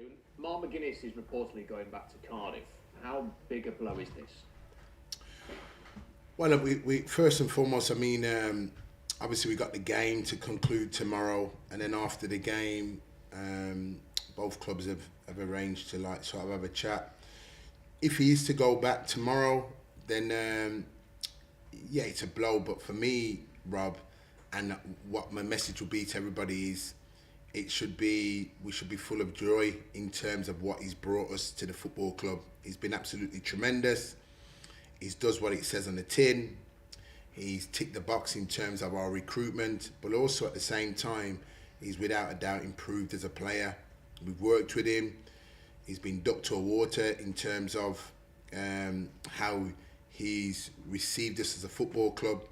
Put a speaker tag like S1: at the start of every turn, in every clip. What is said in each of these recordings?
S1: afternoon. Mark McGuinness is reportedly going back to Cardiff. How big a blow is this?
S2: Well, we first and foremost, obviously we got the game to conclude tomorrow, and then after the game, both clubs have arranged to sort of have a chat. If he is to go back tomorrow, then yeah, it's a blow. But for me, Rob, and what my message will be to everybody is, we should be full of joy in terms of what he's brought us to the football club. He's been absolutely tremendous. He does what it says on the tin. He's ticked the box in terms of our recruitment, but also at the same time, he's without a doubt improved as a player. We've worked with him. He's been ducked to water in terms of how he's received us as a football club,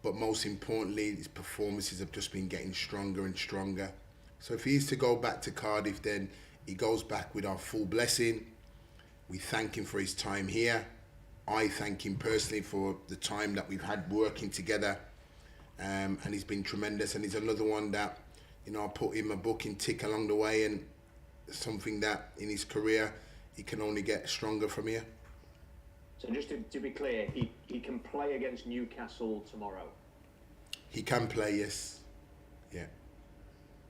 S2: but most importantly, his performances have just been getting stronger and stronger. So if he is to go back to Cardiff, then he goes back with our full blessing. We thank him for his time here. I thank him personally for the time that we've had working together, and he's been tremendous. And he's another one that, I put him a booking tick along the way, and something that in his career he can only get stronger from here.
S1: So just to be clear, he can play against Newcastle tomorrow?
S2: He can play, yes. Yeah.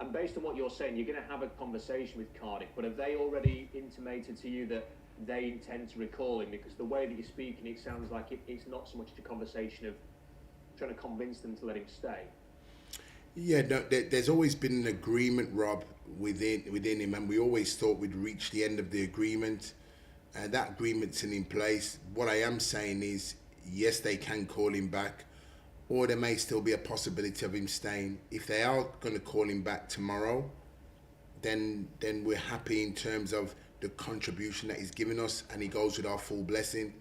S1: And based on what you're saying, you're going to have a conversation with Cardiff, but have they already intimated to you that they intend to recall him? Because the way that you're speaking, it sounds like it's not so much a conversation of trying to convince them to let him stay.
S2: Yeah, no, there's always been an agreement, Rob, within him, and we always thought we'd reach the end of the agreement. That agreement's in place. What I am saying is, yes, they can call him back, or there may still be a possibility of him staying. If they are going to call him back tomorrow, then we're happy in terms of the contribution that he's given us, and he goes with our full blessing.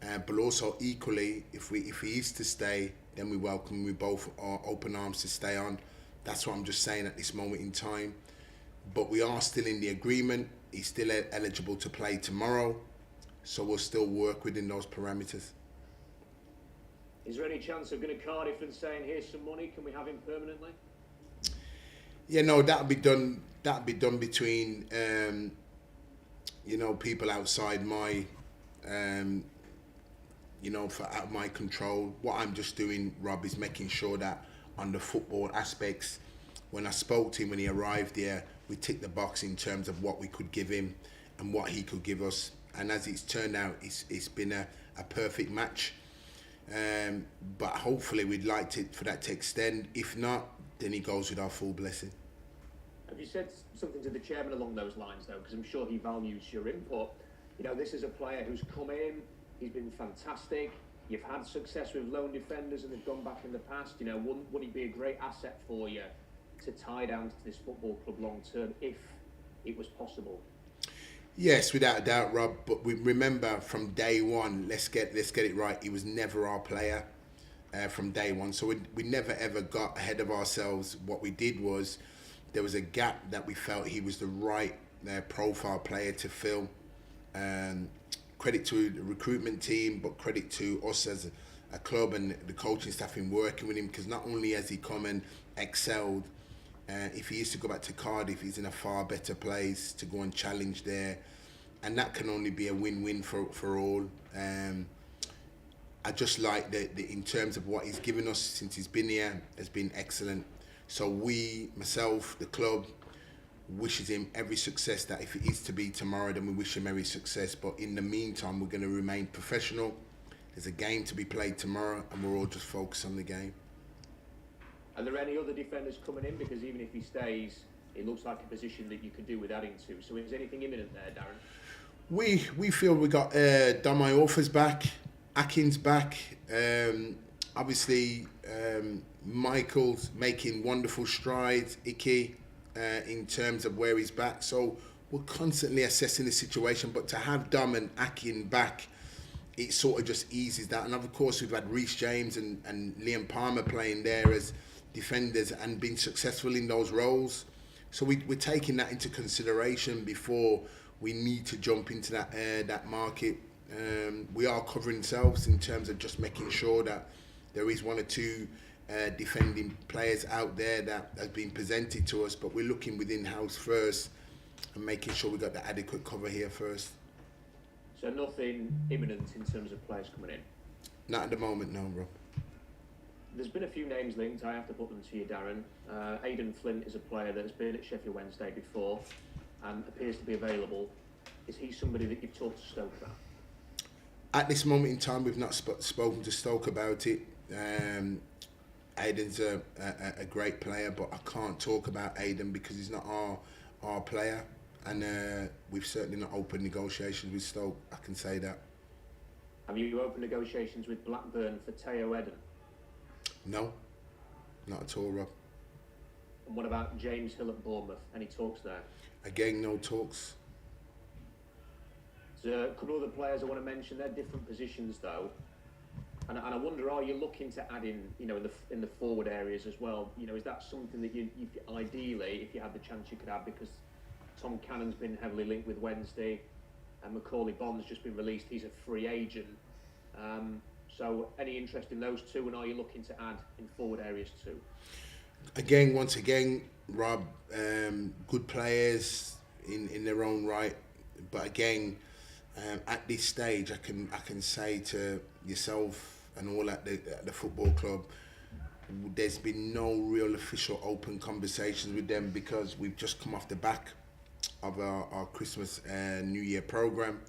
S2: But also equally, if he is to stay, then we welcome him with both our open arms to stay on. That's what I'm just saying at this moment in time. But we are still in the agreement. He's still eligible to play tomorrow, so we'll still work within those parameters.
S1: Is there any chance of going to Cardiff and saying, here's some money, can we have him permanently?
S2: Yeah, no, that'll be done between people outside my out of my control. What I'm just doing, Rob, is making sure that on the football aspects, when I spoke to him when he arrived here, we ticked the box in terms of what we could give him and what he could give us. And as it's turned out, it's been a perfect match. But hopefully we'd like for that to extend. If not, then he goes with our full blessing.
S1: Have you said something to the chairman along those lines, though? Because I'm sure he values your input. This is a player who's come in, he's been fantastic. You've had success with lone defenders and they've gone back in the past. Wouldn't he be a great asset for you to tie down to this football club long term if it was possible?
S2: Yes, without a doubt, Rob. But we remember from day one, let's get it right, he was never our player from day one. So we never ever got ahead of ourselves. What we did was, there was a gap that we felt he was the right profile player to fill. Credit to the recruitment team, but credit to us as a club and the coaching staff in working with him, because not only has he come and excelled, if he is to go back to Cardiff, he's in a far better place to go and challenge there, and that can only be a win-win for all. I just like that in terms of what he's given us since he's been here has been excellent. So myself, the club, wishes him every success. That if it is to be tomorrow, then we wish him every success. But in the meantime, we're going to remain professional. There's a game to be played tomorrow, and we're all just focused on the game.
S1: Are there any other defenders coming in? Because even if he stays, it looks like a position that you could do with adding to. So is anything imminent there, Darren?
S2: We feel we got Domai Orfa's back, Akin's back. Obviously, Michael's making wonderful strides. Iki. In terms of where he's back, so we're constantly assessing the situation. But to have Dom and Akin back, it sort of just eases that. And of course, we've had Reece James and Liam Palmer playing there as defenders and been successful in those roles. So we're taking that into consideration before we need to jump into that market. We are covering ourselves in terms of just making sure that there is one or two defending players out there that has been presented to us, but we're looking within house first and making sure we got the adequate cover here first.
S1: So nothing imminent in terms of players coming in?
S2: Not at the moment, no, Rob.
S1: There's been a few names linked. I have to put them to you, Darren. Aidan Flint is a player that's been at Sheffield Wednesday before and appears to be available. Is he somebody that you've talked to Stoke about?
S2: At this moment in time, we've not spoken to Stoke about it. Aidan's a great player, but I can't talk about Aidan because he's not our player. And we've certainly not opened negotiations with Stoke, I can say that.
S1: Have you opened negotiations with Blackburn for Teo Eden?
S2: No, not at all, Rob.
S1: And what about James Hill at Bournemouth? Any talks there?
S2: Again, no talks.
S1: There's a couple of other players I want to mention. They're different positions though, and I wonder, are you looking to add in, in the forward areas as well? Is that something that you ideally, if you had the chance, you could add? Because Tom Cannon's been heavily linked with Wednesday, and Macaulay Bond's just been released. He's a free agent. So any interest in those two, and are you looking to add in forward areas too?
S2: Once again, Rob, good players in their own right, but again, at this stage, I can say to yourself and all at the football club, there's been no real official open conversations with them because we've just come off the back of our Christmas New Year programme,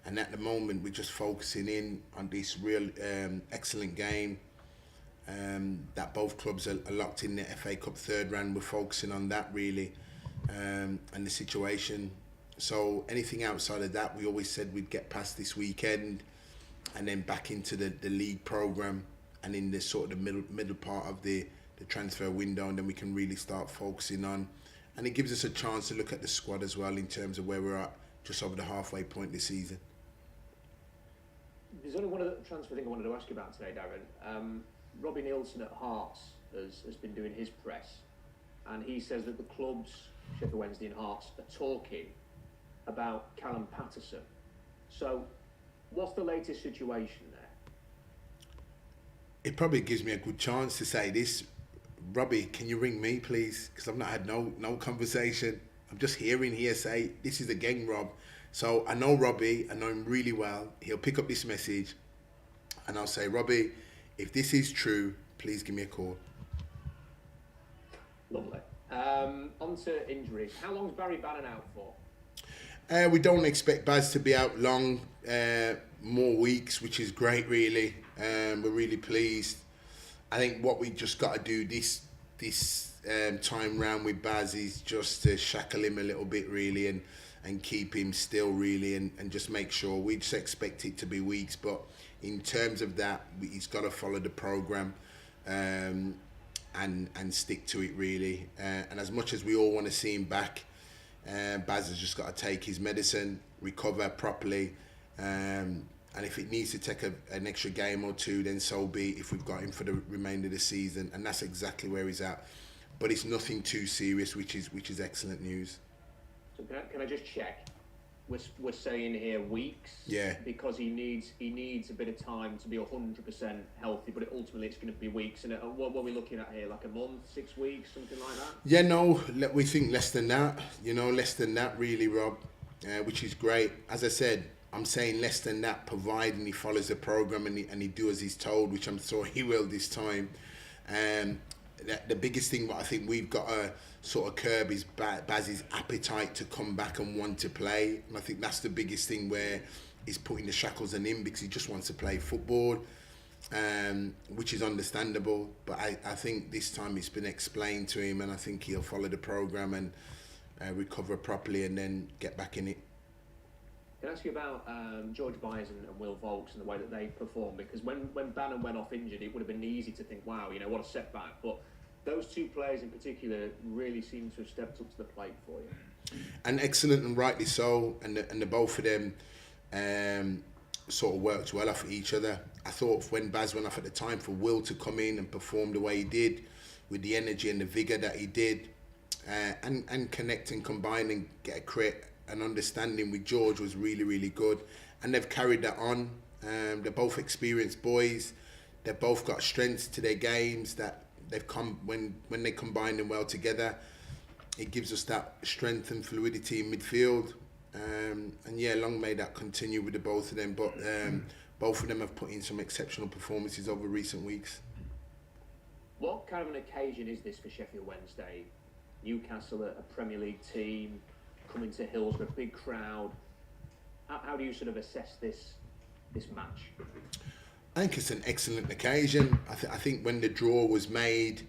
S2: and at the moment we're just focusing in on this real excellent game that both clubs are locked in the FA Cup third round. We're focusing on that really, and the situation. So anything outside of that, we always said we'd get past this weekend and then back into the league programme and in the sort of the middle part of the transfer window, and then we can really start focusing on, and it gives us a chance to look at the squad as well in terms of where we're at just over the halfway point this season.
S1: There's only one other transfer thing I wanted to ask you about today, Darren. Robbie Nielsen at Hearts has been doing his press, and he says that the clubs, Sheffield Wednesday and Hearts, are talking about Callum Paterson. So what's the latest situation there?
S2: It probably gives me a good chance to say this. Robbie, can you ring me please? Because I've not had no conversation. I'm just hearing hearsay. This is the gang, Rob. So I know Robbie, I know him really well. He'll pick up this message and I'll say, Robbie, if this is true, please give me a call.
S1: Lovely. On to injuries. How long's Barry Bannon out for?
S2: We don't expect Baz to be out long, more weeks, which is great really. We're really pleased. I think what we just got to do this time round with Baz is just to shackle him a little bit really and keep him still really and just make sure. We just expect it to be weeks, but in terms of that, he's got to follow the programme and stick to it really. And as much as we all want to see him back, Baz has just got to take his medicine, recover properly, and if it needs to take an extra game or two, then so be it, if we've got him for the remainder of the season, and that's exactly where he's at. But it's nothing too serious, which is excellent news.
S1: So can I just check? We're saying here weeks,
S2: yeah, because
S1: he needs a bit of time to be 100% healthy, but ultimately it's going to be weeks. And what are we looking at here? Like a month, 6 weeks, something like that?
S2: Yeah, no, we think less than that. Less than that really, Rob, which is great. As I said, I'm saying less than that, providing he follows the programme and he do as he's told, which I'm sure he will this time. The biggest thing what I think we've got to sort of curb is Baz's appetite to come back and want to play. And I think that's the biggest thing where he's putting the shackles on him, because he just wants to play football, which is understandable. But I think this time it's been explained to him, and I think he'll follow the programme and recover properly and then get back in it.
S1: Can I ask you about George Byers and Will Vaulks and the way that they performed? Because when Bannon went off injured, it would have been easy to think, wow, what a setback. But those two players in particular really seem to have stepped up to the plate for you.
S2: And excellent, and rightly so. And the both of them sort of worked well off each other. I thought when Baz went off at the time, for Will to come in and perform the way he did, with the energy and the vigour that he did, and connect and combine and create an understanding with George was really, really good. And they've carried that on. They're both experienced boys. They've both got strengths to their games that they've come when they combine them well together. it gives us that strength and fluidity in midfield. And yeah, long may that continue with the both of them. But both of them have put in some exceptional performances over recent weeks.
S1: What kind of an occasion is this for Sheffield Wednesday? Newcastle, a Premier League team, coming to Hillsborough, big crowd. How do you sort of assess this match?
S2: I think it's an excellent occasion. I think when the draw was made,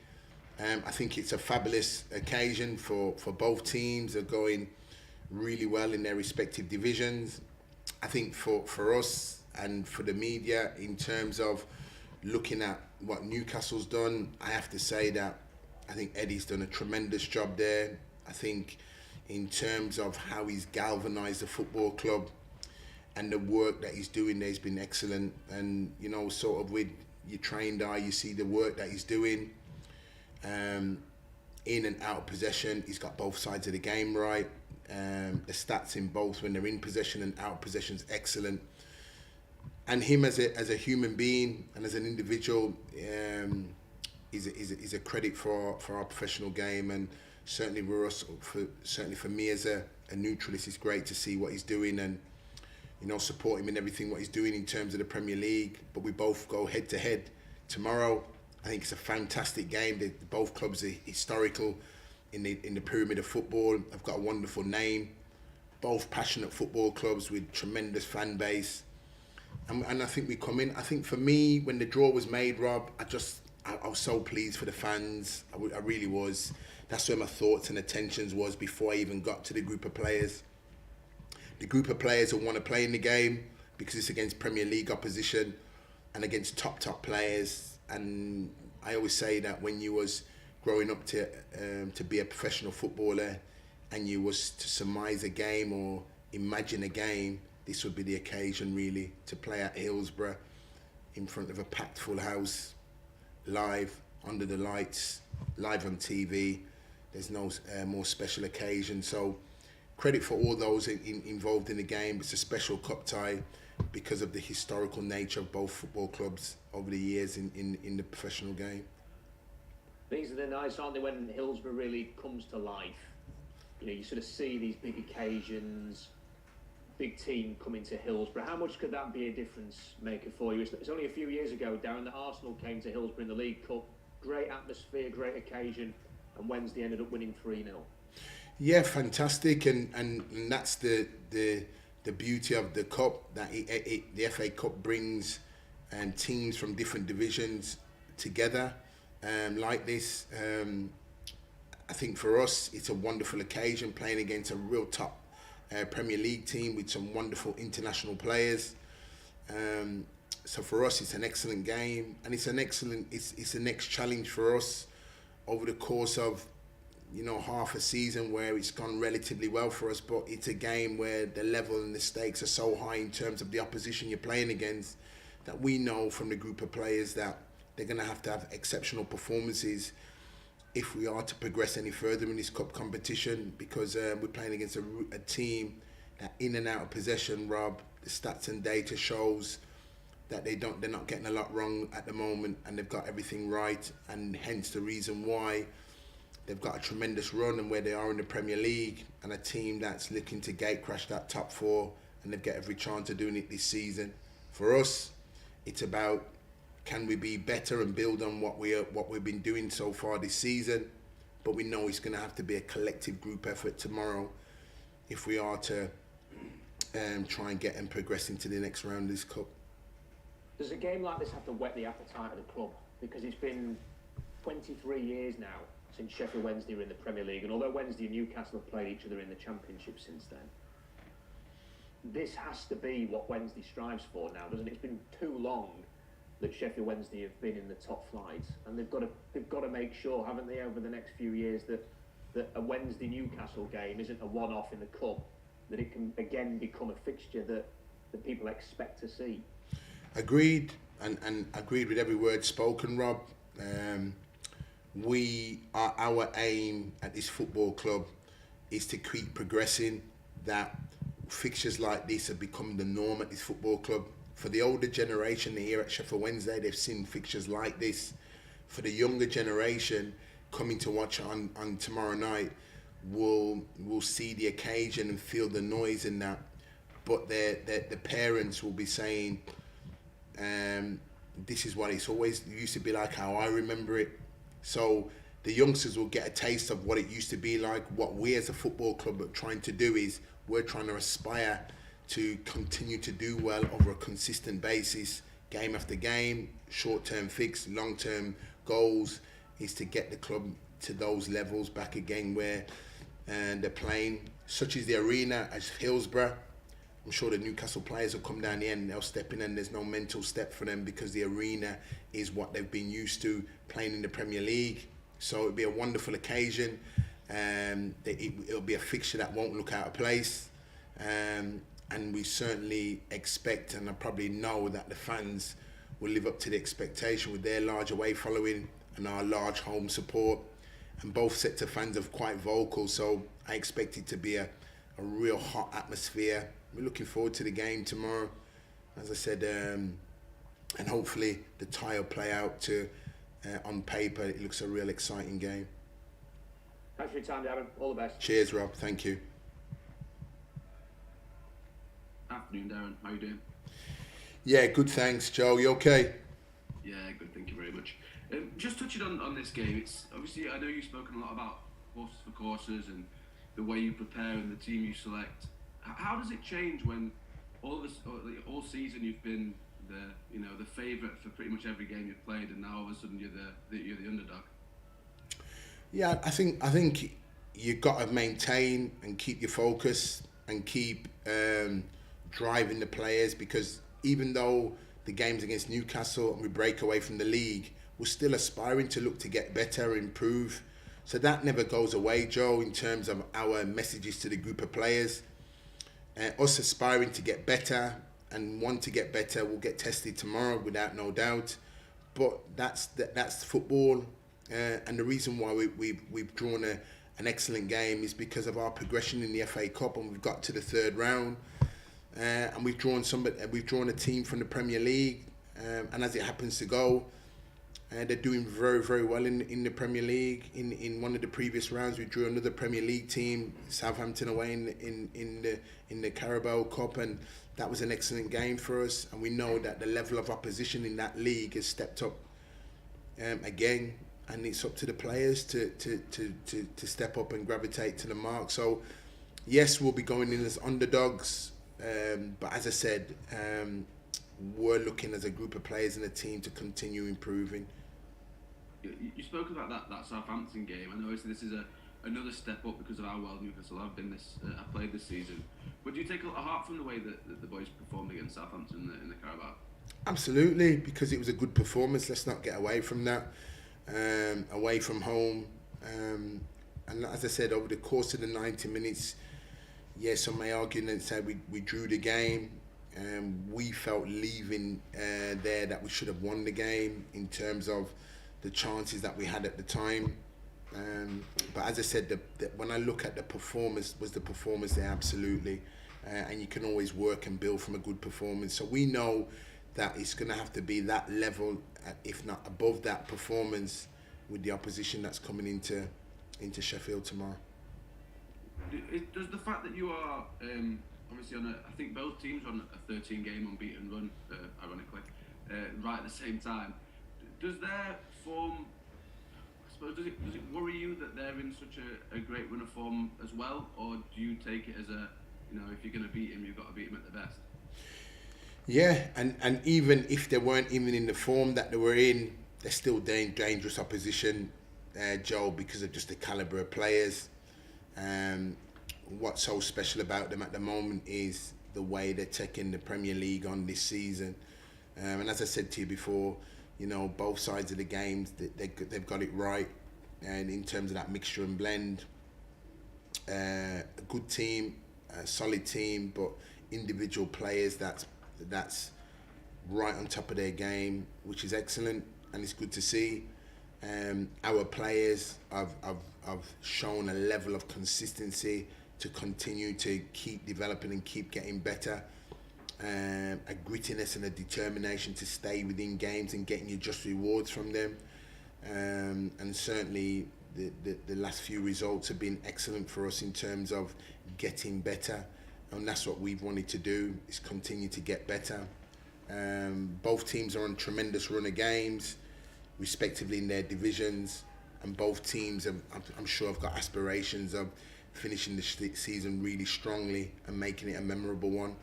S2: I think it's a fabulous occasion for both teams. They're going really well in their respective divisions. I think for us and for the media, in terms of looking at what Newcastle's done, I have to say that I think Eddie's done a tremendous job there. I think in terms of how he's galvanised the football club and the work that he's doing there has been excellent. And, you know, sort of with your trained eye, you see the work that he's doing. In and out of possession, he's got both sides of the game right. The stats in both when they're in possession and out of possession is excellent. And him as a human being and as an individual is a credit for our professional game, and certainly for me as a neutralist, it's great to see what he's doing and, you know, support him in everything what he's doing in terms of the Premier League. But we both go head to head tomorrow. I think it's a fantastic game. Both clubs are historical in the pyramid of football. They've got a wonderful name. Both passionate football clubs with tremendous fan base. And I think we come in. I think for me, when the draw was made, Rob, I was so pleased for the fans. I really was. That's where my thoughts and attentions was before I even got to the group of players. The group of players who want to play in the game because it's against Premier League opposition and against top players. And I always say that when you was growing up to be a professional footballer and you was to surmise a game or imagine a game, this would be the occasion really to play at Hillsborough in front of a packed full house, live, under the lights, live on TV. There's no more special occasion. So credit for all those involved in the game. It's a special cup tie because of the historical nature of both football clubs over the years in the professional game.
S1: These are the nights, aren't they, when Hillsborough really comes to life? You know, you sort of see these big occasions, big team coming to Hillsborough. How much could that be a difference maker for you? It's only a few years ago, Darren, that Arsenal came to Hillsborough in the League Cup. Great atmosphere, great occasion, and Wednesday ended up winning 3-0.
S2: Yeah, fantastic, and that's the beauty of the cup, that the FA Cup brings teams from different divisions together like this. I think for us it's a wonderful occasion, playing against a real top Premier League team with some wonderful international players. So for us it's an excellent game, and it's the next challenge for us over the course of, you know, half a season where it's gone relatively well for us, but it's a game where the level and the stakes are so high in terms of the opposition you're playing against that we know from the group of players that they're going to have exceptional performances if we are to progress any further in this cup competition, because we're playing against a team that in and out of possession, Rob, the stats and data shows that they're not getting a lot wrong at the moment, and they've got everything right, and hence the reason why they've got a tremendous run and where they are in the Premier League, and a team that's looking to gate crash that top four, and they've got every chance of doing it this season. For us, it's about, can we be better and build on what we've been doing so far this season? But we know it's going to have to be a collective group effort tomorrow if we are to try and get and progress into the next round of this cup.
S1: Does a game like this have to whet the appetite of the club? Because it's been 23 years now since Sheffield Wednesday were in the Premier League, and although Wednesday and Newcastle have played each other in the Championship since then, this has to be what Wednesday strives for now, doesn't it? It's been too long that Sheffield Wednesday have been in the top flight, and they've got to make sure, haven't they, over the next few years, that a Wednesday Newcastle game isn't a one-off in the cup, that it can again become a fixture that people expect to see.
S2: Agreed, and agreed with every word spoken, Rob. Our aim at this football club is to keep progressing, that fixtures like this have become the norm at this football club. For the older generation here at Sheffield Wednesday, they've seen fixtures like this. For the younger generation coming to watch on tomorrow night, will see the occasion and feel the noise in that, but the parents will be saying, this is what it's always used to be like, how I remember it. So the youngsters will get a taste of what it used to be like. What we as a football club are trying to do is we're trying to aspire to continue to do well over a consistent basis, game after game, short-term fix, long-term goals, is to get the club to those levels back again where they're playing, such as the arena as Hillsborough. I'm sure the Newcastle players will come down the end, they'll step in and there's no mental step for them because the arena is what they've been used to playing in the Premier League. So it'll be a wonderful occasion. It'll be a fixture that won't look out of place. And we certainly expect, and I probably know, that the fans will live up to the expectation with their large away following and our large home support. And both sets of fans are quite vocal, so I expect it to be a real hot atmosphere. We're looking forward to the game tomorrow, as I said, and hopefully the tie will play out to, on paper, it looks a real exciting game.
S1: Thanks for your time, Darren. All the best.
S2: Cheers, Rob. Thank you.
S3: Afternoon, Darren. How are you doing?
S2: Yeah, good, thanks. Joe, you okay?
S3: Yeah, good. Thank you very much. Just touching on this game, it's obviously, I know you've spoken a lot about horses for courses and the way you prepare and the team you select. How does it change when all season you've been the favourite for pretty much every game you've played, and now all of a sudden you're the underdog?
S2: Yeah, I think you've got to maintain and keep your focus and keep driving the players, because even though the game's against Newcastle and we break away from the league, we're still aspiring to look to get better, improve. So that never goes away, Joe, in terms of our messages to the group of players. Us aspiring to get better and want to get better will get tested tomorrow without no doubt. But that's football. And the reason why we've drawn an excellent game is because of our progression in the FA Cup, and we've got to the third round. And we've drawn a team from the Premier League, and as it happens to go, they're doing very, very well in the Premier League. In one of the previous rounds, we drew another Premier League team, Southampton away in the Carabao Cup, and that was an excellent game for us. And we know that the level of opposition in that league has stepped up again, and it's up to the players to step up and gravitate to the mark. So yes, we'll be going in as underdogs, but as I said, we're looking as a group of players and a team to continue improving.
S3: You spoke about that Southampton game. I know obviously this is another step up because of how well Newcastle have played this season. But do you take a lot of heart from the way that the boys performed against Southampton in the Carabao?
S2: Absolutely, because it was a good performance. Let's not get away from that. Away from home, and as I said, over the course of the 90 minutes, yes, some may argue and say we drew the game. We felt leaving there that we should have won the game in terms of the chances that we had at the time. But as I said, when I look at the performance, was the performance there? Absolutely. And you can always work and build from a good performance. So we know that it's going to have to be that level, if not above that performance, with the opposition that's coming into Sheffield tomorrow.
S3: Does the fact that you are obviously I think both teams are on a 13-game unbeaten run, ironically, right at the same time, does their form, I suppose, does it worry you that they're in such a great run of form as well, or do you take it as if you're going to beat him, you've got to beat him at the best?
S2: Yeah, and even if they weren't even in the form that they were in, they're still dangerous opposition, Joe, because of just the calibre of players. What's so special about them at the moment is the way they're taking the Premier League on this season. And as I said to you before, both sides of the games, they've got it right. And in terms of that mixture and blend, a good team, a solid team, but individual players that's right on top of their game, which is excellent, and it's good to see. Our players have shown a level of consistency to continue to keep developing and keep getting better. A grittiness and a determination to stay within games and getting your just rewards from them. And certainly the last few results have been excellent for us in terms of getting better, and that's what we've wanted to do, is continue to get better. Both teams are on tremendous run of games, respectively in their divisions, and both teams I'm sure have got aspirations of finishing the season really strongly and making it a memorable one.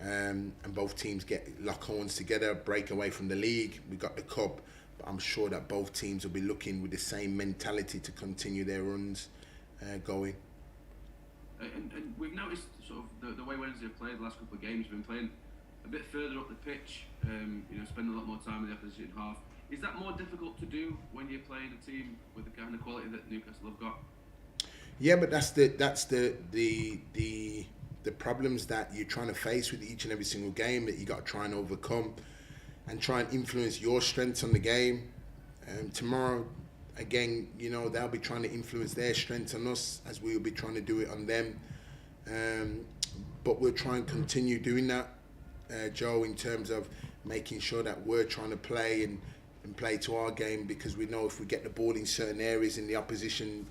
S2: And both teams lock horns together, break away from the league. We got the cup, but I'm sure that both teams will be looking with the same mentality to continue their runs going.
S3: And we've noticed sort of the way Wednesday have played the last couple of games. Been playing a bit further up the pitch, spending a lot more time in the opposition half. Is that more difficult to do when you're playing a team with the kind of quality that Newcastle have got?
S2: Yeah, but that's the problems that you're trying to face with each and every single game that you got to try and overcome, and try and influence your strengths on the game. Tomorrow, again, they'll be trying to influence their strengths on us as we will be trying to do it on them. But we'll try and continue doing that, Joe, in terms of making sure that we're trying to play and play to our game, because we know if we get the ball in certain areas in the opposition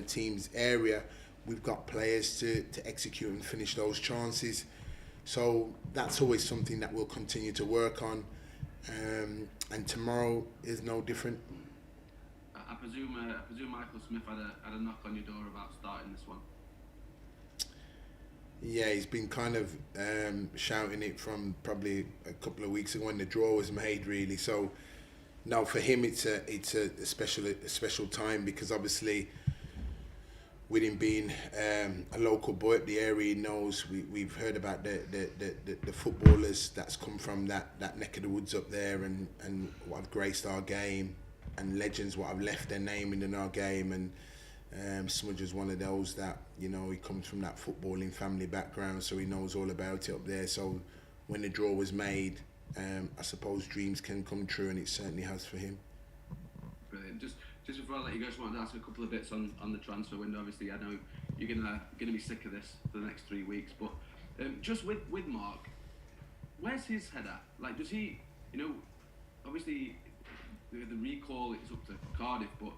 S2: team's area, we've got players to execute and finish those chances. So that's always something that we'll continue to work on, and tomorrow is no different.
S3: I presume Michael Smith had a knock on your door about starting this one.
S2: Yeah, he's been kind of shouting it from probably a couple of weeks ago when the draw was made, really. So no, for him it's a special time, because obviously with him being a local boy up the area, he knows we've heard about the footballers that's come from that neck of the woods up there, and what have graced our game, and legends what have left their name in our game. And Smudge is one of those that, he comes from that footballing family background, so he knows all about it up there. So when the draw was made, I suppose dreams can come true, and it certainly has for him.
S3: Brilliant. Just before I let you go, I just wanted to ask a couple of bits on the transfer window. Obviously, I know you're gonna be sick of this for the next 3 weeks, but just with Mark, where's his head at? Like, does he, obviously the recall, it's up to Cardiff, but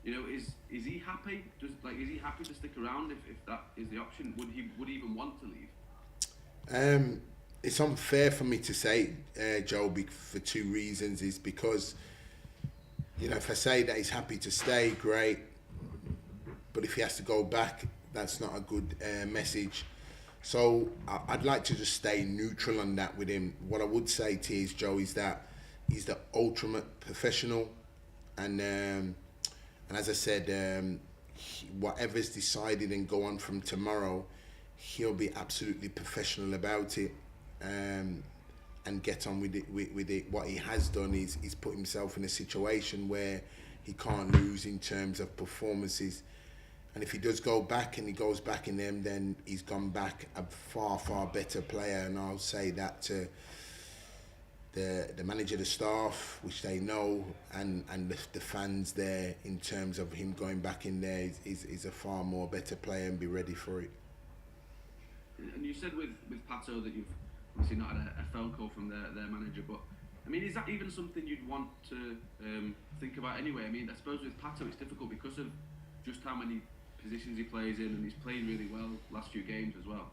S3: is he happy? Is he happy to stick around if that is the option? Would he even want to leave?
S2: It's unfair for me to say, Joe, for two reasons. Is because, if I say that he's happy to stay, great. But if he has to go back, that's not a good message. So I'd like to just stay neutral on that with him. What I would say to you, Joe, is that he's the ultimate professional, and as I said, whatever's decided and go on from tomorrow, he'll be absolutely professional about it, and get on with it. What he has done is he's put himself in a situation where he can't lose in terms of performances. And if he does go back and he goes back in them, then he's gone back a far better player. And I'll say that to the manager, the staff, which they know, and the fans there, in terms of him going back in there, is a far more better player, and be ready for it.
S3: And you said with Pato that you've obviously not had a phone call from their manager, but I mean, is that even something you'd want to think about anyway? I mean, I suppose with Pato it's difficult because of just how many positions he plays in, and he's played really well last few games as well.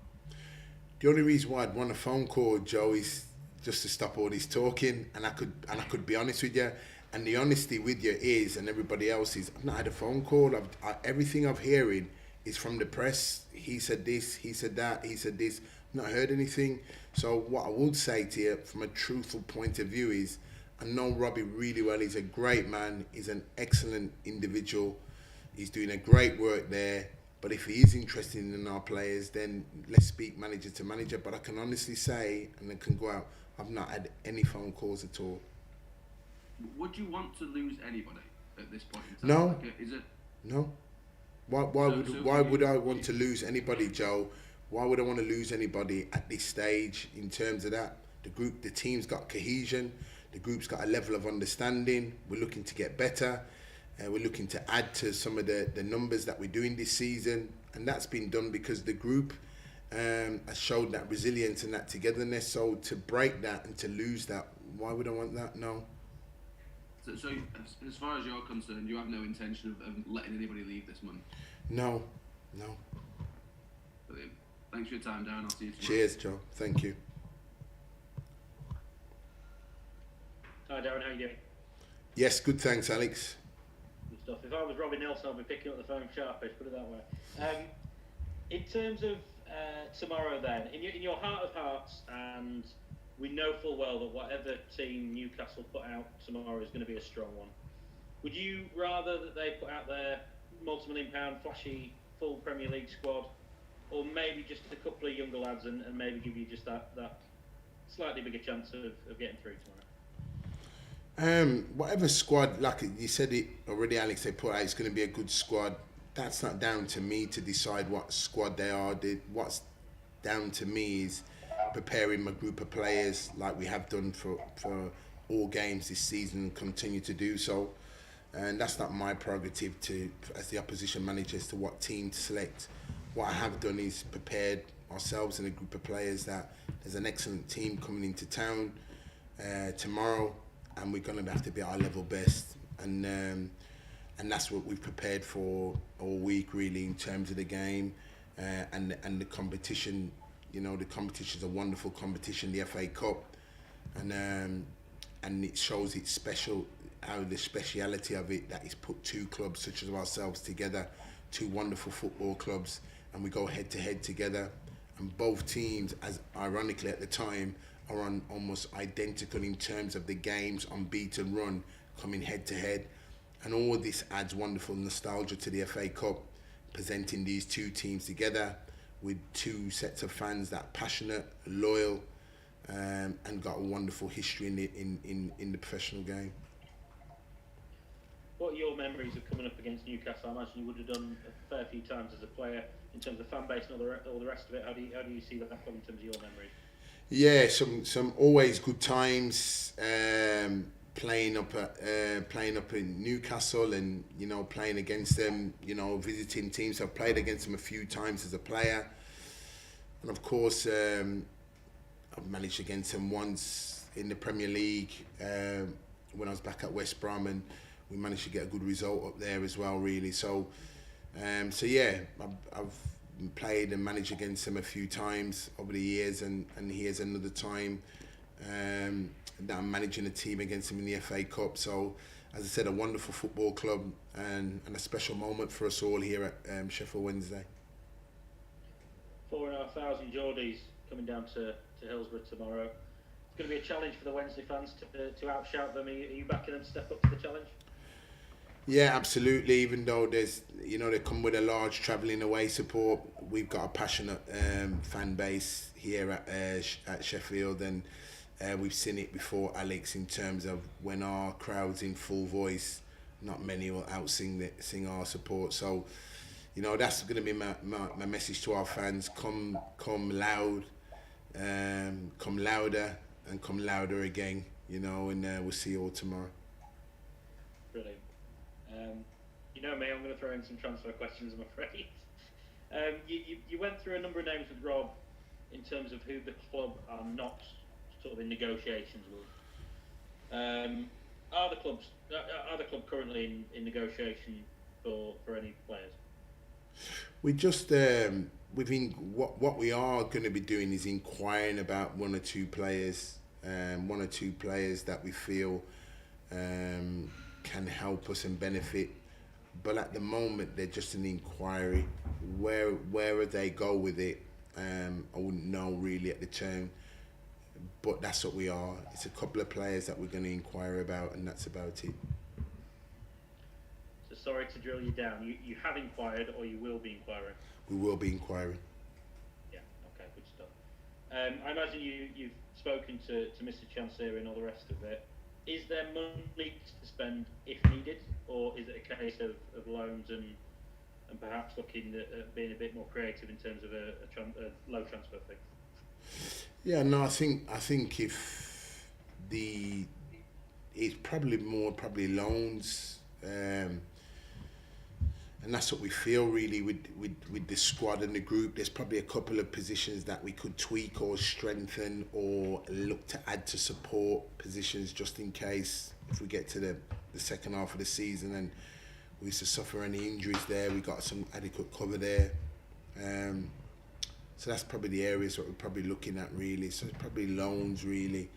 S2: The only reason why I'd want a phone call, Joe, is just to stop all this talking, and I could be honest with you. And the honesty with you is, and everybody else is, I've not had a phone call. Everything I've hearing is from the press. He said this, he said that, he said this. I've not heard anything. So what I would say to you from a truthful point of view is, I know Robbie really well. He's a great man. He's an excellent individual. He's doing a great work there. But if he is interested in our players, then let's speak manager to manager. But I can honestly say, and I can go out, I've not had any phone calls at all.
S3: Would you want to lose anybody at this point in
S2: time?
S3: No.
S2: Like, is it? No. Why would I want to lose anybody, Joe? Why would I want to lose anybody at this stage in terms of that? The team's got cohesion. The group's got a level of understanding. We're looking to get better. We're looking to add to some of the numbers that we're doing this season. And that's been done because the group has showed that resilience and that togetherness. So to break that and to lose that, why would I want that? No.
S3: So as far as you're concerned, you have no intention of letting anybody leave this month?
S2: No.
S3: Brilliant. Thanks for your time, Darren. I'll see you tomorrow.
S2: Cheers, Joe. Thank you.
S4: Hi Darren, how you doing?
S2: Yes, good, thanks, Alex.
S4: Good stuff. If I was Robbie Nelson, I'd be picking up the phone sharpish, put it that way. In terms of tomorrow then, in your heart of hearts, and we know full well that whatever team Newcastle put out tomorrow is going to be a strong one. Would you rather that they put out their multi-million pound flashy full Premier League squad, or maybe just a couple of younger lads and maybe give you just that slightly bigger chance of getting through tomorrow?
S2: Whatever squad, like you said it already, Alex, they put out, it's going to be a good squad. That's not down to me to decide what squad they are. What's down to me is preparing my group of players like we have done for all games this season and continue to do so. And that's not my prerogative as the opposition manager as to what team to select. What I have done is prepared ourselves and a group of players that there's an excellent team coming into town tomorrow, and we're going to have to be at our level best. And that's what we've prepared for all week, really, in terms of the game and the competition. You know, the competition's a wonderful competition, the FA Cup, and it shows its the speciality of it, that it's put two clubs such as ourselves together, two wonderful football clubs, and we go head to head together. And both teams, as ironically at the time, are on almost identical in terms of the games unbeaten run coming head to head. And all of this adds wonderful nostalgia to the FA Cup, presenting these two teams together with two sets of fans that are passionate, loyal, and got a wonderful history in the professional game.
S4: What are your memories of coming up against Newcastle? I imagine you would have done a fair few times as a player in terms of fan base and all the rest of it. How do you see that club in terms of your memories?
S2: Yeah, some always good times. Playing up in Newcastle, and playing against them, visiting teams. I've played against them a few times as a player, and of course I've managed against them once in the Premier League when I was back at West Brom, and we managed to get a good result up there as well, really. So yeah, I've played and managed against them a few times over the years, and here's another time that I'm managing a team against them in the FA Cup. So, as I said, a wonderful football club and a special moment for us all here at Sheffield Wednesday.
S4: 4,500 Geordies coming down to Hillsborough tomorrow. It's going to be a challenge for the Wednesday fans to outshout them. Are you backing them to step up to the challenge?
S2: Yeah, absolutely. Even though there's, they come with a large travelling away support, we've got a passionate fan base here at Sheffield, and we've seen it before, Alex, in terms of when our crowd's in full voice, not many will sing our support. So, that's going to be my message to our fans. Come loud, come louder, and come louder again, and we'll see you all tomorrow.
S4: Brilliant. You know me, I'm going to throw in some transfer questions, I'm afraid. You went through a number of names with Rob in terms of who the club are not sort of in negotiations with. Are the club currently in negotiation for any players?
S2: We just what we are going to be doing is inquiring about one or two players that we feel can help us and benefit. But at the moment, they're just an inquiry. Where they go with it, I wouldn't know really at the time. But that's what we are. It's a couple of players that we're going to inquire about, and that's about it.
S4: So sorry to drill you down. You have inquired, or you will be inquiring? We
S2: will be inquiring.
S4: Yeah, okay, good stuff. I imagine you've spoken to Mr. Chancellor and all the rest of it. Is there money to spend if needed, or is it a case of loans and perhaps looking at being a bit more creative in terms of a low transfer fee?
S2: Yeah, no, I think if it's probably loans, and that's what we feel really with the squad and the group. There's probably a couple of positions that we could tweak or strengthen or look to add to support positions just in case. if we get to the second half of the season and we used to suffer any injuries there, we got some adequate cover there. So that's probably the areas that we're probably looking at really. So it's probably loans really,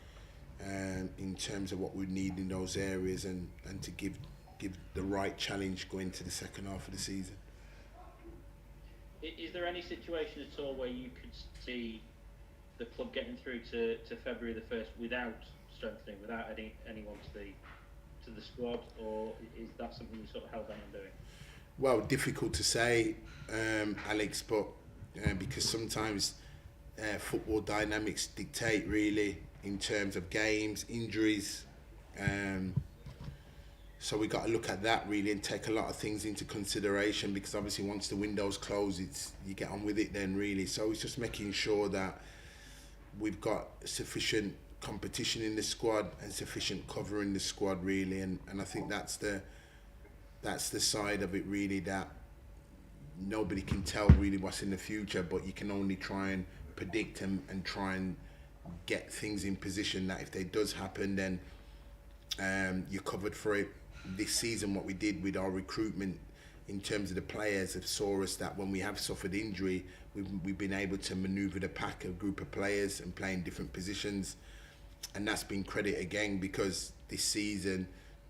S2: in terms of what we need in those areas and to give the right challenge going to the second half of the season.
S4: Is there any situation at all where you could see the club getting through to February the 1st without strengthening, without adding anyone to the squad, or is that something you sort of hell bent on doing?
S2: Well, difficult to say, Alex, but because sometimes football dynamics dictate really in terms of games, injuries. So we got to look at that really and take a lot of things into consideration, because obviously once the window's closed, you get on with it then really. So it's just making sure that we've got sufficient competition in the squad and sufficient cover in the squad really, and I think that's the side of it really, that nobody can tell really what's in the future, but you can only try and predict and try and get things in position that if they does happen, then you're covered for it. This season, what we did with our recruitment in terms of the players have saw us that when we have suffered injury, we've been able to manoeuvre the pack, a group of players, and play in different positions, and that's been credit again, because this season,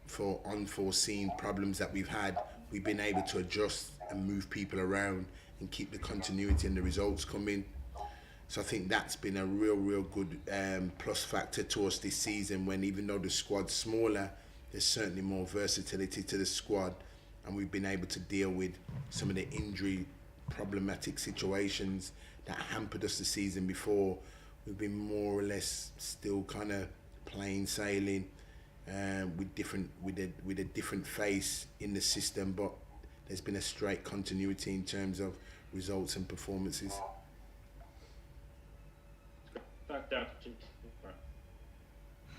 S2: for unforeseen problems that we've had, we've been able to adjust and move people around and keep the continuity and the results coming. So I think that's been a real good plus factor to us this season, when even though the squad's smaller, there's certainly more versatility to the squad, and we've been able to deal with some of the injury problematic situations that hampered us the season before. We've been more or less still kind of plain sailing with a different face in the system, but there's been a straight continuity in terms of results and performances.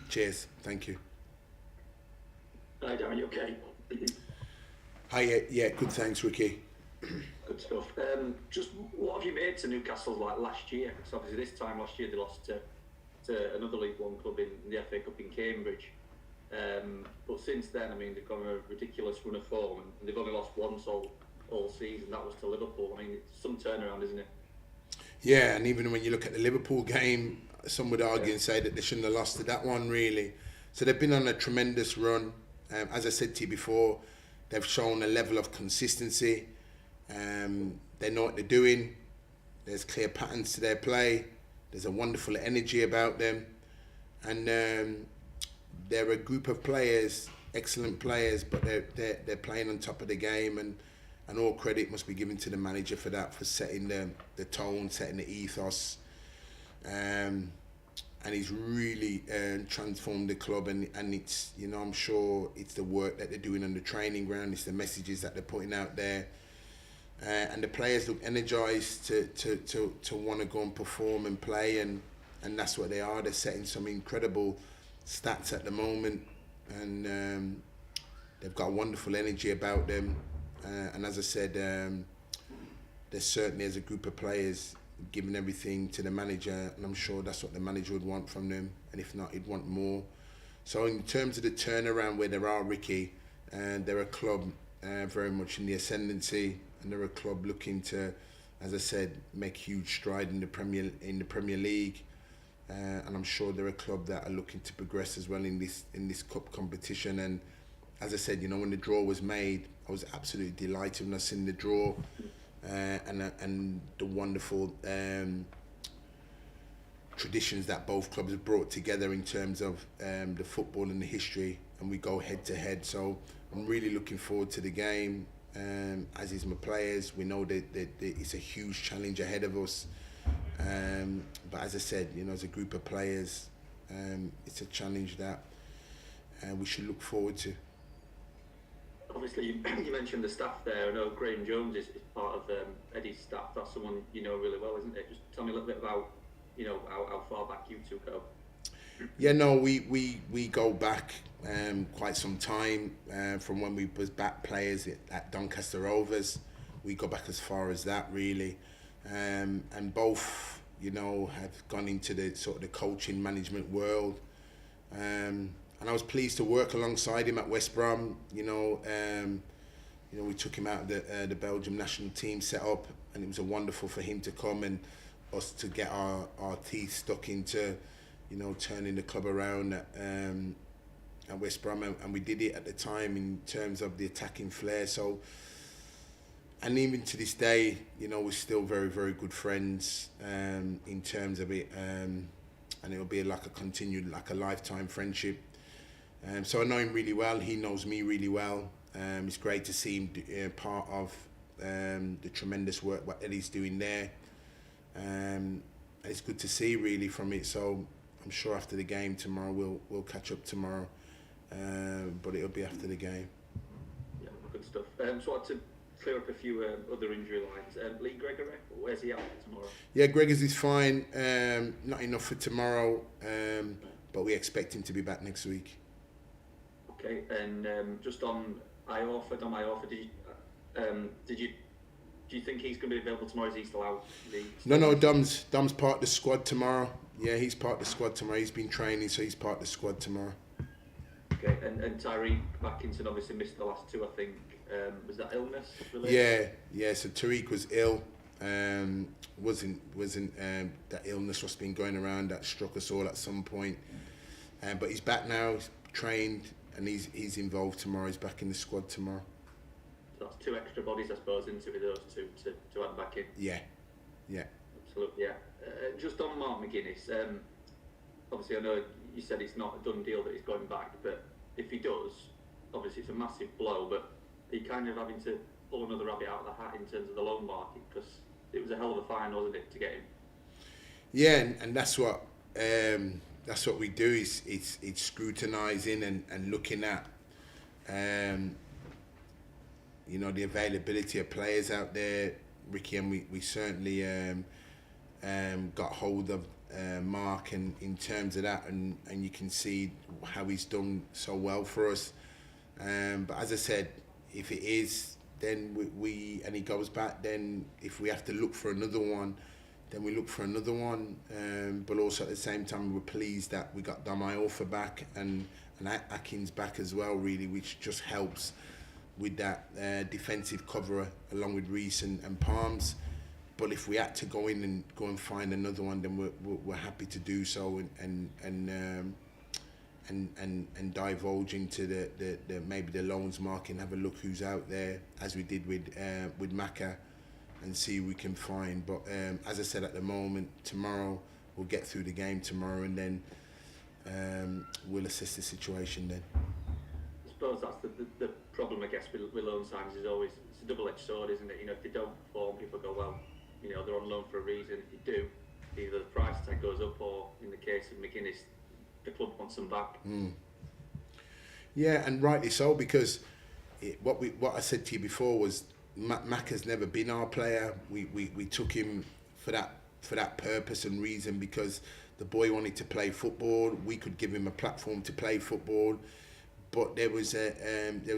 S2: Cheers, thank you.
S5: Hi Darren, you okay?
S2: Hi, yeah, good, thanks Ricky.
S5: Good stuff. Just what have you made to Newcastle like last year? Because obviously this time last year they lost to another League One club in the FA Cup in Cambridge. But since then, I mean, they've gone a ridiculous run of form, and they've only lost once all season. That was to Liverpool. I mean, it's some turnaround, isn't it?
S2: Yeah, and even when you look at the Liverpool game, some would argue and say that they shouldn't have lost to that one really. So they've been on a tremendous run. As I said to you before, they've shown a level of consistency. They know what they're doing. There's clear patterns to their play. There's a wonderful energy about them, and they're a group of players, excellent players, but they're playing on top of the game, and all credit must be given to the manager for that, for setting the tone, setting the ethos, and he's really transformed the club, and it's, you know, I'm sure it's the work that they're doing on the training ground, it's the messages that they're putting out there, and the players look energised to want to go and perform and play, and that's what they are. They're setting some incredible stats at the moment, and they've got wonderful energy about them, and as I said, they're certainly, as a group of players, giving everything to the manager, and I'm sure that's what the manager would want from them, and if not, he'd want more. So in terms of the turnaround where there are, Ricky, they're a club very much in the ascendancy, and they're a club looking to, as I said, make huge stride in the Premier League, and I'm sure they're a club that are looking to progress as well in this cup competition. And as I said, you know, when the draw was made, I was absolutely delighted when I seen the draw, and the wonderful traditions that both clubs have brought together in terms of the football and the history, and we go head to head. So I'm really looking forward to the game, as is my players. We know that it's a huge challenge ahead of us, but as I said, you know, as a group of players, it's a challenge that we should look forward to.
S5: Obviously, you mentioned the staff there. I know Graham Jones is part of Eddie's staff. That's someone you know really well, isn't it? Just tell me a little bit about, you know, how far back you two go.
S2: Yeah, no, we go back quite some time, from when we was back players at Doncaster Rovers. We go back as far as that really, and both, you know, have gone into the sort of the coaching management world. I was pleased to work alongside him at West Brom. We took him out of the Belgium national team set up, and it was wonderful for him to come and us to get our teeth stuck into, turning the club around at West Brom, and we did it at the time in terms of the attacking flair. So, and even to this day, we're still very, very good friends in terms of it, and it'll be like a continued, like a lifetime friendship. So I know him really well. He knows me really well. It's great to see him part of the tremendous work what Eddie's doing there. It's good to see really from it. So I'm sure after the game tomorrow we'll catch up tomorrow, but it'll be after the game.
S5: Yeah, good stuff. So I want to clear up a few other injury lines. Lee Gregory, where's he out tomorrow?
S2: Yeah, Gregors is fine. Not enough for tomorrow, but we expect him to be back next week.
S5: Okay, and just on Iorfa, do you think he's going to be available tomorrow? Is he still out?
S2: No, Dom's part of the squad tomorrow. Yeah, he's part of the squad tomorrow. He's been training, so he's part of the squad tomorrow.
S5: Okay, and Tyreek Mackinson obviously missed the last two, I think. Was that illness related?
S2: Yeah. So Tariq was ill. Wasn't that illness was been going around that struck us all at some point. But he's back now. He's trained. And he's involved tomorrow. He's back in the squad tomorrow.
S5: So that's two extra bodies, I suppose, into those two to add back in.
S2: Yeah.
S5: Absolutely, yeah. Just on Mark McGuinness, obviously I know you said it's not a done deal that he's going back, but if he does, obviously it's a massive blow, but are you kind of having to pull another rabbit out of the hat in terms of the loan market? Because it was a hell of a fine, wasn't it, to get him? Yeah,
S2: and that's what we do. It's scrutinising and looking at the availability of players out there, Ricky, and we certainly got hold of Mark and in terms of that, and you can see how he's done so well for us. But as I said, if it is, then we and he goes back, then if we have to look for another one, then we look for another one. But also at the same time, we're pleased that we got Dom Iorfa back and Atkins back as well, really, which just helps with that defensive cover along with Reece and Palms. But if we had to go in and go and find another one, then we're happy to do so and divulge into the maybe the loans market and have a look who's out there, as we did with Maka, and see who we can find. But as I said, at the moment, tomorrow we'll get through the game tomorrow, and then we'll assess the situation then.
S5: I suppose that's the problem, I guess, with loan signs is always, it's a double-edged sword, isn't it? If they don't perform, people go, well, they're on loan for a reason. If they do, either the price tag goes up, or in the case of McGuinness, the club wants them back.
S2: Yeah, and rightly so, because what I said to you before was Mac has never been our player. We took him for that purpose and reason, because the boy wanted to play football. We could give him a platform to play football, but there's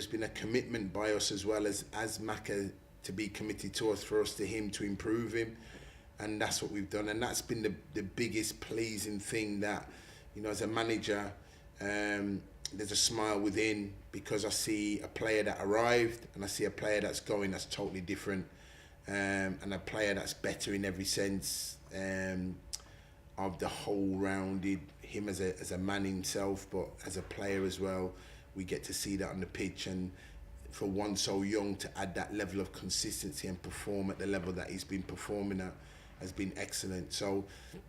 S2: been a commitment by us as well as Maka to be committed to us, for us to him to improve him, and that's what we've done. And that's been the biggest pleasing thing, that as a manager, there's a smile within, because I see a player that arrived and I see a player that's going that's totally different, and a player that's better in every sense of the whole rounded, him as a man himself, but as a player as well. We get to see that on the pitch, and for one so young to add that level of consistency and perform at the level that he's been performing at has been excellent. So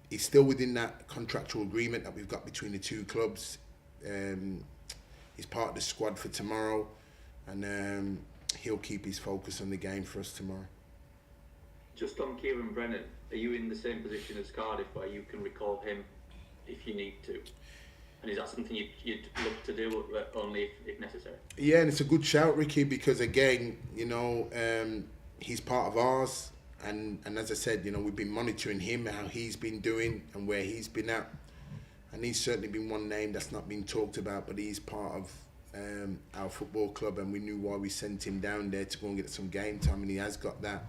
S2: he's still within that contractual agreement that we've got between the two clubs. He's part of the squad for tomorrow, and he'll keep his focus on the game for us tomorrow.
S5: Just on Kieran Brennan, are you in the same position as Cardiff, where you can recall him if you need to? And is that something you'd look to do only if necessary? Yeah,
S2: and it's a good shout, Ricky, because again, he's part of ours, and as I said, we've been monitoring him, how he's been doing and where he's been at, and he's certainly been one name that's not been talked about, but he's part of our football club, and we knew why we sent him down there to go and get some game time, and he has got that,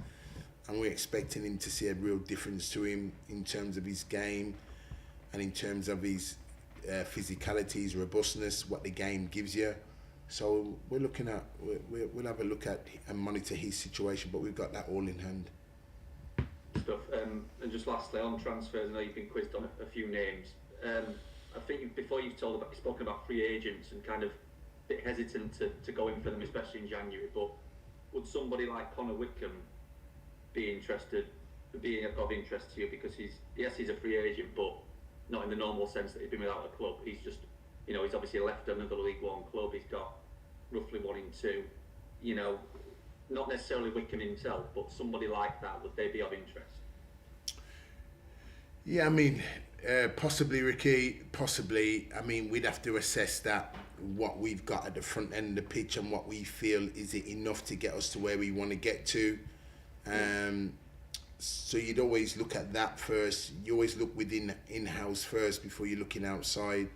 S2: and we're expecting him to see a real difference to him in terms of his game and in terms of his physicality, his robustness, what the game gives you. So we're looking at, we'll have a look at and monitor his situation, but we've got that all in hand.
S5: Stuff. And just lastly, on transfers, I know you've been quizzed on a few names. I think before you've spoken about free agents and kind of a bit hesitant to go in for them, especially in January, but would somebody like Connor Wickham be of interest to you? Because he's a free agent, but not in the normal sense that he's been without a club. He's just, he's obviously left another League One club. He's got roughly 1 in 2. Not necessarily Wickham himself, but somebody like that, would they be of interest?
S2: Yeah, I mean, possibly, Ricky, possibly. I mean, we'd have to assess that, what we've got at the front end of the pitch and what we feel, is it enough to get us to where we want to get to. So you'd always look at that first. You always look within in-house first before you're looking outside.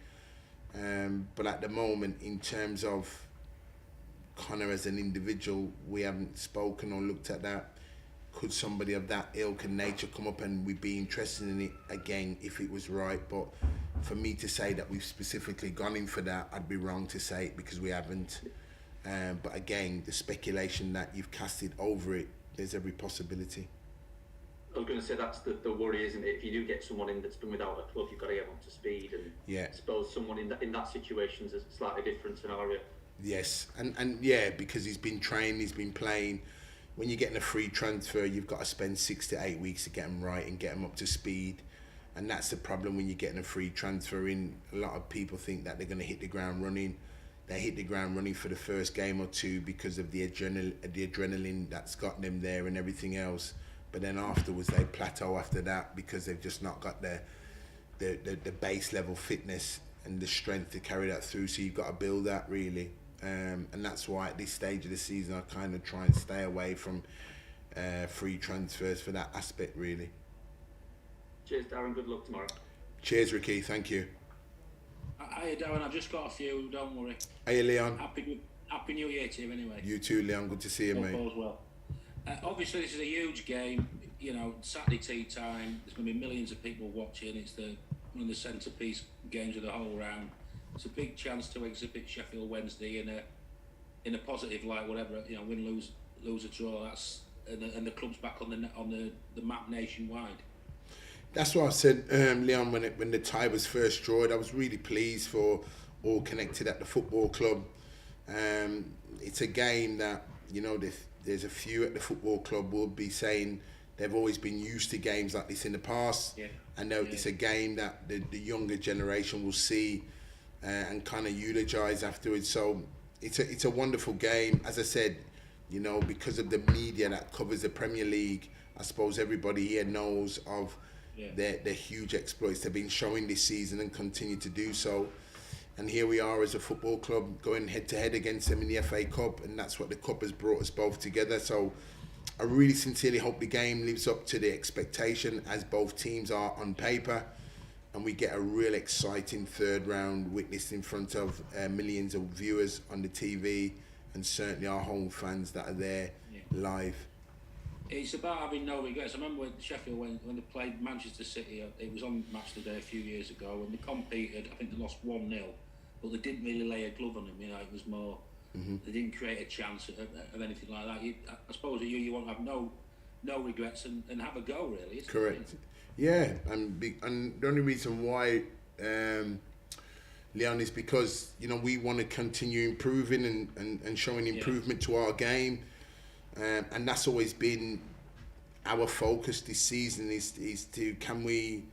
S2: But at the moment, in terms of Connor as an individual, we haven't spoken or looked at that. Could somebody of that ilk and nature come up and we'd be interested in it again if it was right? But for me to say that we've specifically gone in for that, I'd be wrong to say it because we haven't. But again, the speculation that you've casted over it, there's every possibility.
S5: I was going to say that's the worry, isn't it? If you do get someone in that's been without a club, you've got to get them up to speed. And I suppose someone in that situation is a slightly different scenario.
S2: Yes, and yeah, because he's been trained, he's been playing. When you're getting a free transfer, you've got to spend 6 to 8 weeks to get them right and get them up to speed. And that's the problem when you're getting a free transfer in. A lot of people think that they're going to hit the ground running. They hit the ground running for the first game or two because of the adrenaline that's got them there and everything else. But then afterwards they plateau after that because they've just not got the base level fitness and the strength to carry that through. So you've got to build that really. And that's why at this stage of the season I kind of try and stay away from free transfers for that aspect really.
S5: Cheers, Darren. Good luck tomorrow.
S2: Cheers, Ricky. Thank you.
S6: Hiya, Darren. I've just got a few. Don't worry.
S2: Hiya, Leon.
S6: Happy New Year to you, anyway.
S2: You too, Leon. Good to see you, mate.
S6: All well. Obviously, this is a huge game. Saturday tea time. There's going to be millions of people watching. It's one of the centrepiece games of the whole round. It's a big chance to exhibit Sheffield Wednesday in a positive light. Whatever, win, lose or draw. That's and the club's back on the map nationwide.
S2: That's what I said, Leon, when the tie was first drawn. I was really pleased for all connected at the football club. It's a game that there's a few at the football club will be saying they've always been used to games like this in the past. And it's a game that the younger generation will see and kind of eulogise afterwards. So it's a wonderful game. As I said, because of the media that covers the Premier League, I suppose everybody here knows of the huge exploits they've been showing this season and continue to do so. And here we are as a football club going head to head against them in the FA Cup, and that's what the Cup has brought us both together. So I really sincerely hope the game lives up to the expectation as both teams are on paper, and we get a real exciting third round witnessed in front of millions of viewers on the TV and certainly our home fans that are there live.
S6: It's about having no regrets. I remember when Sheffield, when they played Manchester City, it was on matchday a few years ago, and they competed. I think they lost 1-0, but they didn't really lay a glove on them. It was more. They didn't create a chance of anything like that. I suppose you want to have no regrets and have a go, really.
S2: Correct. Yeah, and the only reason why, Leon, is because we want to continue improving and showing improvement to our game. And that's always been our focus this season is to can we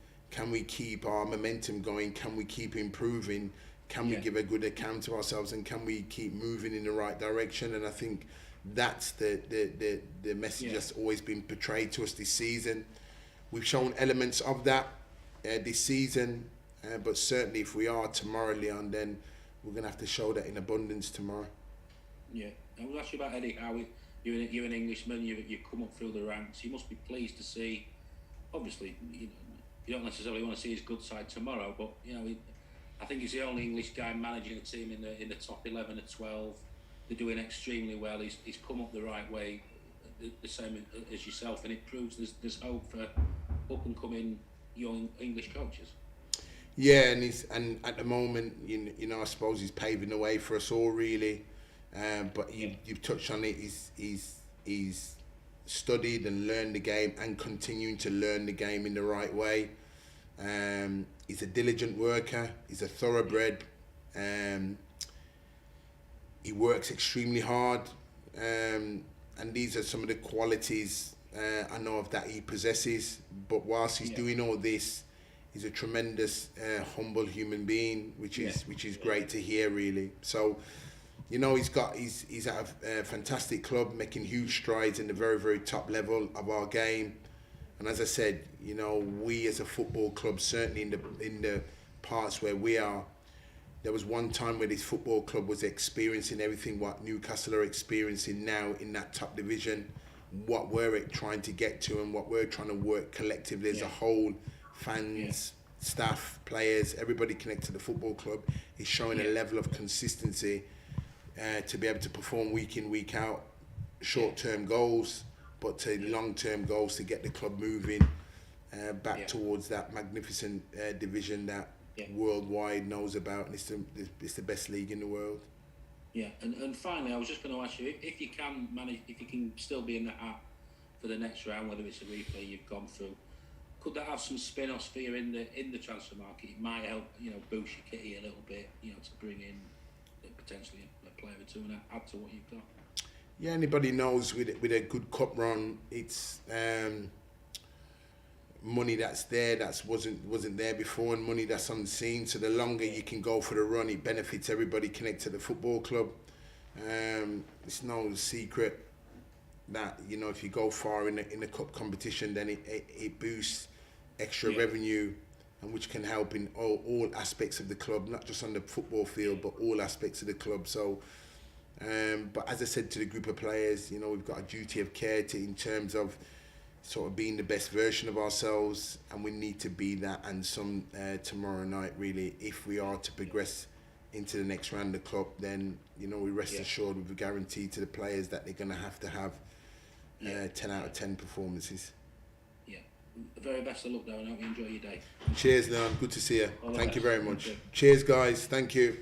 S2: keep our momentum going, can we keep improving, can we give a good account of ourselves, and can we keep moving in the right direction? And I think that's the message that's always been portrayed to us this season. We've shown elements of that this season, but certainly if we are tomorrow, Leon, then we're going to have to show that in abundance tomorrow.
S6: Yeah, I was actually about Eddie Howe. You're an Englishman. You come up through the ranks. You must be pleased to see. Obviously, you don't necessarily want to see his good side tomorrow, but I think he's the only English guy managing a team in the top 11 or 12. They're doing extremely well. He's come up the right way, the same as yourself, and it proves there's hope for up and coming young English coaches.
S2: Yeah, and at the moment, you know, I suppose he's paving the way for us all, really. But you've touched on it. He's studied and learned the game and continuing to learn the game in the right way. He's a diligent worker. He's a thoroughbred. He works extremely hard. And these are some of the qualities I know of that he possesses. But whilst he's doing all this, he's a tremendous, humble human being, which is great to hear, really. So, you know, he's at a fantastic club, making huge strides in the very, very top level of our game. And as I said, you know, we as a football club, certainly in the parts where we are, there was one time where this football club was experiencing everything what Newcastle are experiencing now in that top division, what we're trying to get to and what we're trying to work collectively as a whole, fans, staff, players, everybody connected to the football club is showing a level of consistency to be able to perform week in, week out, short-term goals, but to long-term goals to get the club moving back towards that magnificent division that worldwide knows about, and it's the best league in the world.
S6: Yeah, and finally, I was just going to ask you, if you can manage, if you can still be in the app for the next round, whether it's a replay you've gone through, could that have some spin-offs for you in the transfer market? It might help, you know, boost your kitty a little bit, you know, to bring in potentially a player or two and add to what you've got.
S2: Yeah, anybody knows with a good cup run, it's money that's there that wasn't there before, and money that's unseen. So the longer you can go for the run, it benefits everybody connected to the football club. It's no secret that, you know, if you go far in the cup competition, then it boosts extra revenue, and which can help in all aspects of the club, not just on the football field, but all aspects of the club. So, but as I said to the group of players, you know, we've got a duty of care in terms of sort of being the best version of ourselves, and we need to be that and some tomorrow night, really, if we are to progress into the next round of the cup. Then, you know, we rest assured with a guarantee to the players that they're going to have 10 out of 10 performances. Yeah,
S6: the very best of luck, though, and I hope you enjoy your day.
S2: Cheers, Leon. Good to see you. Thank you very much. Cheers, guys. Thank you.